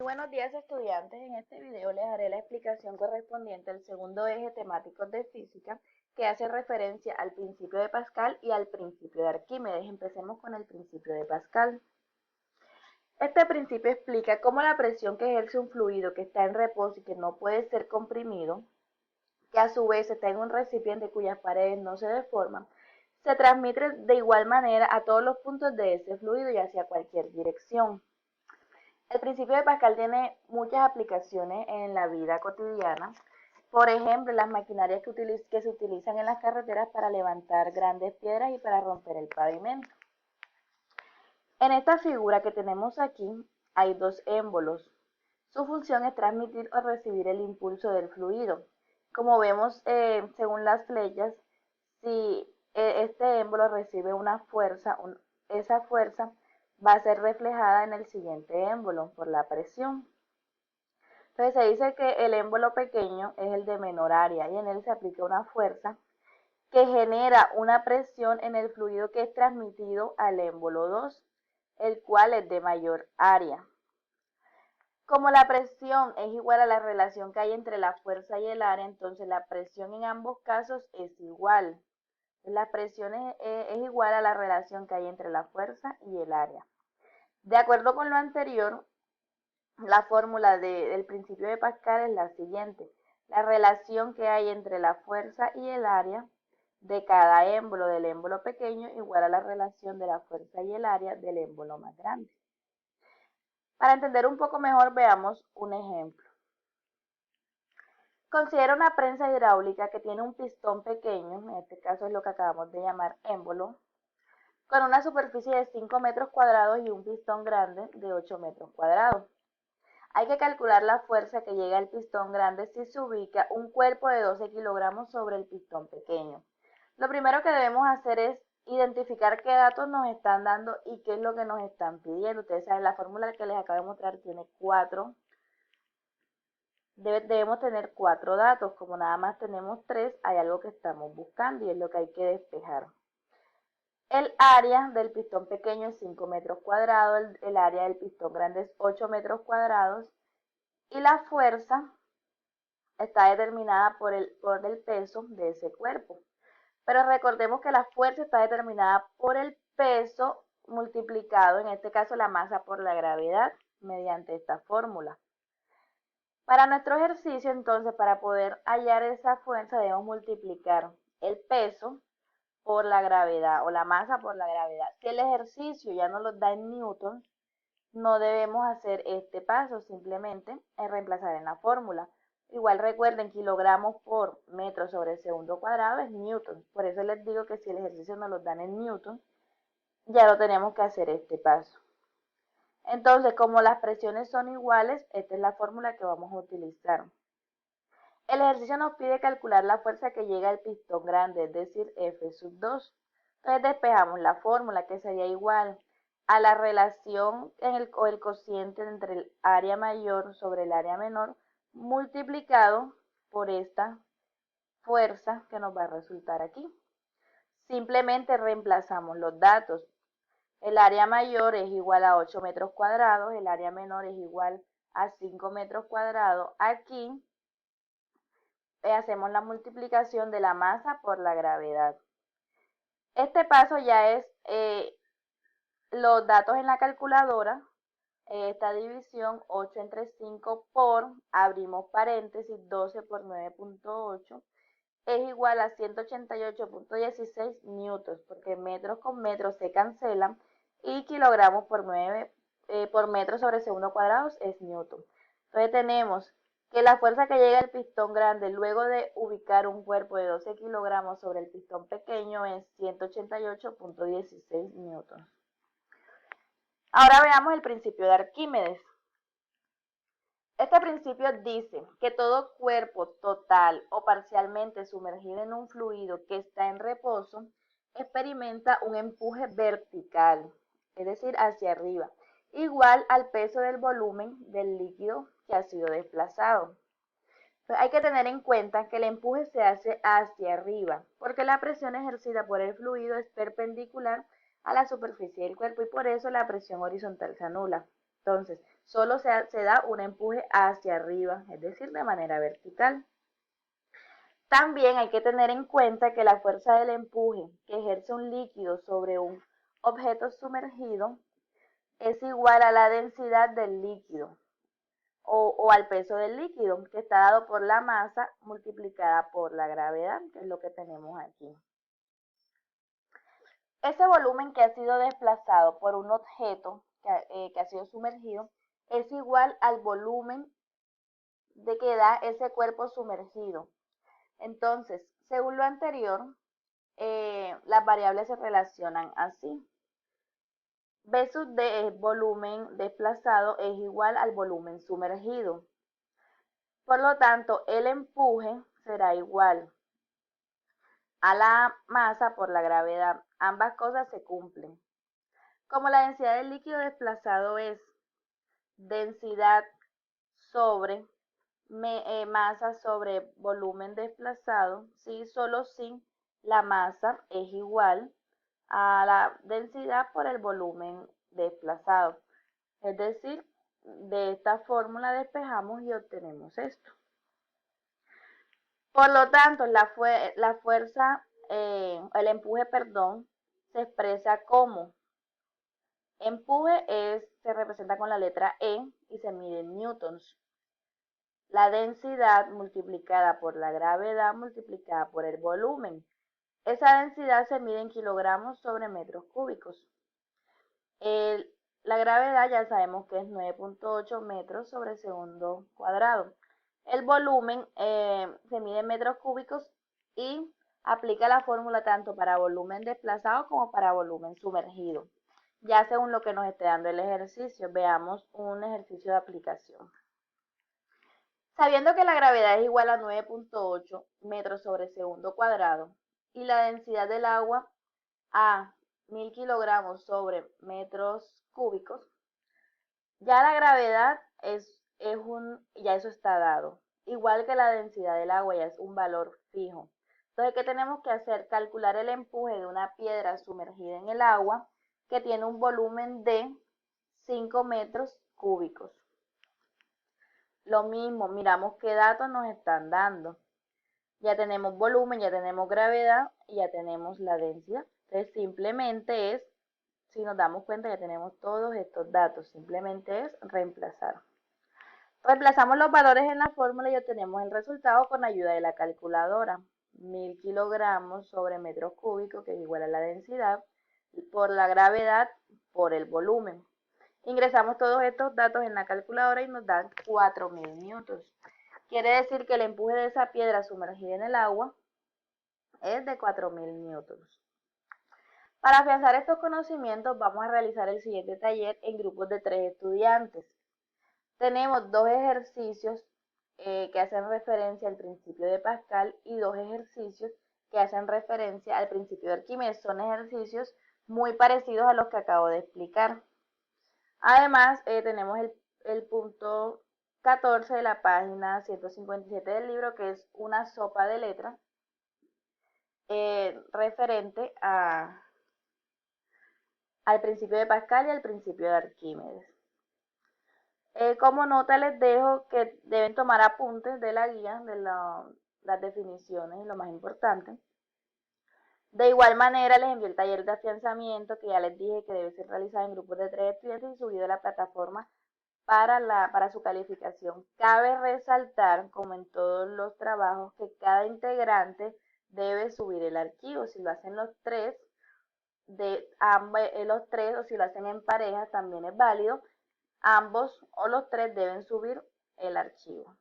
Buenos días estudiantes, en este video les haré la explicación correspondiente al segundo eje temático de física que hace referencia al principio de Pascal y al principio de Arquímedes. Empecemos con el principio de Pascal. Este principio explica cómo la presión que ejerce un fluido que está en reposo y que no puede ser comprimido, que a su vez está en un recipiente cuyas paredes no se deforman, se transmite de igual manera a todos los puntos de ese fluido y hacia cualquier dirección. El principio de Pascal tiene muchas aplicaciones en la vida cotidiana. Por ejemplo, las maquinarias que se utilizan en las carreteras para levantar grandes piedras y para romper el pavimento. En esta figura que tenemos aquí hay dos émbolos. Su función es transmitir o recibir el impulso del fluido. Como vemos, según las flechas, si este émbolo recibe una fuerza, esa fuerza va a ser reflejada en el siguiente émbolo por la presión. Entonces se dice que el émbolo pequeño es el de menor área y en él se aplica una fuerza que genera una presión en el fluido que es transmitido al émbolo 2, el cual es de mayor área. Como la presión es igual a la relación que hay entre la fuerza y el área, entonces la presión en ambos casos es igual. La presión es igual a la relación que hay entre la fuerza y el área. De acuerdo con lo anterior, la fórmula del principio de Pascal es la siguiente. La relación que hay entre la fuerza y el área de cada émbolo del émbolo pequeño igual a la relación de la fuerza y el área del émbolo más grande. Para entender un poco mejor, veamos un ejemplo. Considera una prensa hidráulica que tiene un pistón pequeño, en este caso es lo que acabamos de llamar émbolo, con una superficie de 5 metros cuadrados y un pistón grande de 8 metros cuadrados. Hay que calcular la fuerza que llega al pistón grande si se ubica un cuerpo de 12 kilogramos sobre el pistón pequeño. Lo primero que debemos hacer es identificar qué datos nos están dando y qué es lo que nos están pidiendo. Ustedes saben, la fórmula que les acabo de mostrar tiene debemos tener 4 datos. Como nada más tenemos 3, hay algo que estamos buscando y es lo que hay que despejar. El área del pistón pequeño es 5 metros cuadrados, el área del pistón grande es 8 metros cuadrados y la fuerza está determinada por el peso de ese cuerpo. Pero recordemos que la fuerza está determinada por el peso multiplicado, en este caso la masa por la gravedad, mediante esta fórmula. Para nuestro ejercicio, entonces, para poder hallar esa fuerza, debemos multiplicar el peso por la gravedad o la masa por la gravedad. Si el ejercicio ya nos lo da en newton, no debemos hacer este paso, simplemente reemplazar en la fórmula. Igual recuerden, kilogramos por metro sobre segundo cuadrado es newton. Por eso les digo que si el ejercicio nos lo dan en newton, ya no tenemos que hacer este paso. Entonces, como las presiones son iguales, esta es la fórmula que vamos a utilizar. El ejercicio nos pide calcular la fuerza que llega al pistón grande, es decir, F sub 2. Entonces despejamos la fórmula que sería igual a la relación o el cociente entre el área mayor sobre el área menor multiplicado por esta fuerza que nos va a resultar aquí. Simplemente reemplazamos los datos. El área mayor es igual a 8 metros cuadrados, el área menor es igual a 5 metros cuadrados. Aquí hacemos la multiplicación de la masa por la gravedad. Este paso ya es los datos en la calculadora. Esta división 8 entre 5 por, abrimos paréntesis, 12 por 9.8 es igual a 188.16 newtons, porque metros con metros se cancelan y kilogramos por metro sobre segundo cuadrado es newton. Entonces tenemos que la fuerza que llega al pistón grande luego de ubicar un cuerpo de 12 kilogramos sobre el pistón pequeño es 188.16 newtons. Ahora veamos el principio de Arquímedes. Este principio dice que todo cuerpo total o parcialmente sumergido en un fluido que está en reposo experimenta un empuje vertical, es decir, hacia arriba, igual al peso del volumen del líquido que ha sido desplazado. Entonces, hay que tener en cuenta que el empuje se hace hacia arriba, porque la presión ejercida por el fluido es perpendicular a la superficie del cuerpo y por eso la presión horizontal se anula. Entonces, solo se da un empuje hacia arriba, es decir, de manera vertical. También hay que tener en cuenta que la fuerza del empuje que ejerce un líquido sobre un objeto sumergido es igual a la densidad del líquido o al peso del líquido, que está dado por la masa multiplicada por la gravedad, que es lo que tenemos aquí. Ese volumen que ha sido desplazado por un objeto que ha sido sumergido es igual al volumen de que da ese cuerpo sumergido. Entonces, según lo anterior, las variables se relacionan así. V sub D es volumen desplazado es igual al volumen sumergido. Por lo tanto, el empuje será igual a la masa por la gravedad. Ambas cosas se cumplen. Como la densidad del líquido desplazado es densidad sobre masa sobre volumen desplazado, ¿sí? Solo si la masa es igual a la densidad por el volumen desplazado. Es decir, de esta fórmula despejamos y obtenemos esto. Por lo tanto, la fuerza, el empuje, perdón, se expresa como empuje se representa con la letra E y se mide en newtons. La densidad multiplicada por la gravedad multiplicada por el volumen. Esa densidad se mide en kilogramos sobre metros cúbicos. La gravedad ya sabemos que es 9.8 metros sobre segundo cuadrado. El volumen se mide en metros cúbicos y aplica la fórmula tanto para volumen desplazado como para volumen sumergido. Ya según lo que nos esté dando el ejercicio, veamos un ejercicio de aplicación. Sabiendo que la gravedad es igual a 9.8 metros sobre segundo cuadrado y la densidad del agua a 1000 kilogramos sobre metros cúbicos, ya la gravedad ya eso está dado. Igual que la densidad del agua ya es un valor fijo. Entonces, ¿qué tenemos que hacer? Calcular el empuje de una piedra sumergida en el agua que tiene un volumen de 5 metros cúbicos. Lo mismo, miramos qué datos nos están dando. Ya tenemos volumen, ya tenemos gravedad y ya tenemos la densidad. Entonces simplemente es, si nos damos cuenta, ya tenemos todos estos datos. Simplemente es reemplazar. Reemplazamos los valores en la fórmula y obtenemos el resultado con ayuda de la calculadora. 1000 kilogramos sobre metros cúbicos, que es igual a la densidad, por la gravedad, por el volumen. Ingresamos todos estos datos en la calculadora y nos dan 4000 newtons. Quiere decir que el empuje de esa piedra sumergida en el agua es de 4000 newtons. Para afianzar estos conocimientos vamos a realizar el siguiente taller en grupos de 3 estudiantes. Tenemos 2 ejercicios que hacen referencia al principio de Pascal y 2 ejercicios que hacen referencia al principio de Arquímedes. Son ejercicios muy parecidos a los que acabo de explicar. Además, tenemos el punto 14 de la página 157 del libro, que es una sopa de letras referente al principio de Pascal y al principio de Arquímedes. Como nota les dejo que deben tomar apuntes de la guía, de las definiciones y lo más importante. De igual manera les envío el taller de afianzamiento que ya les dije que debe ser realizado en grupos de 3 estudiantes y subido a la plataforma para su calificación. Cabe resaltar, como en todos los trabajos, que cada integrante debe subir el archivo. Si lo hacen los tres o si lo hacen en pareja también es válido. Ambos o los tres deben subir el archivo.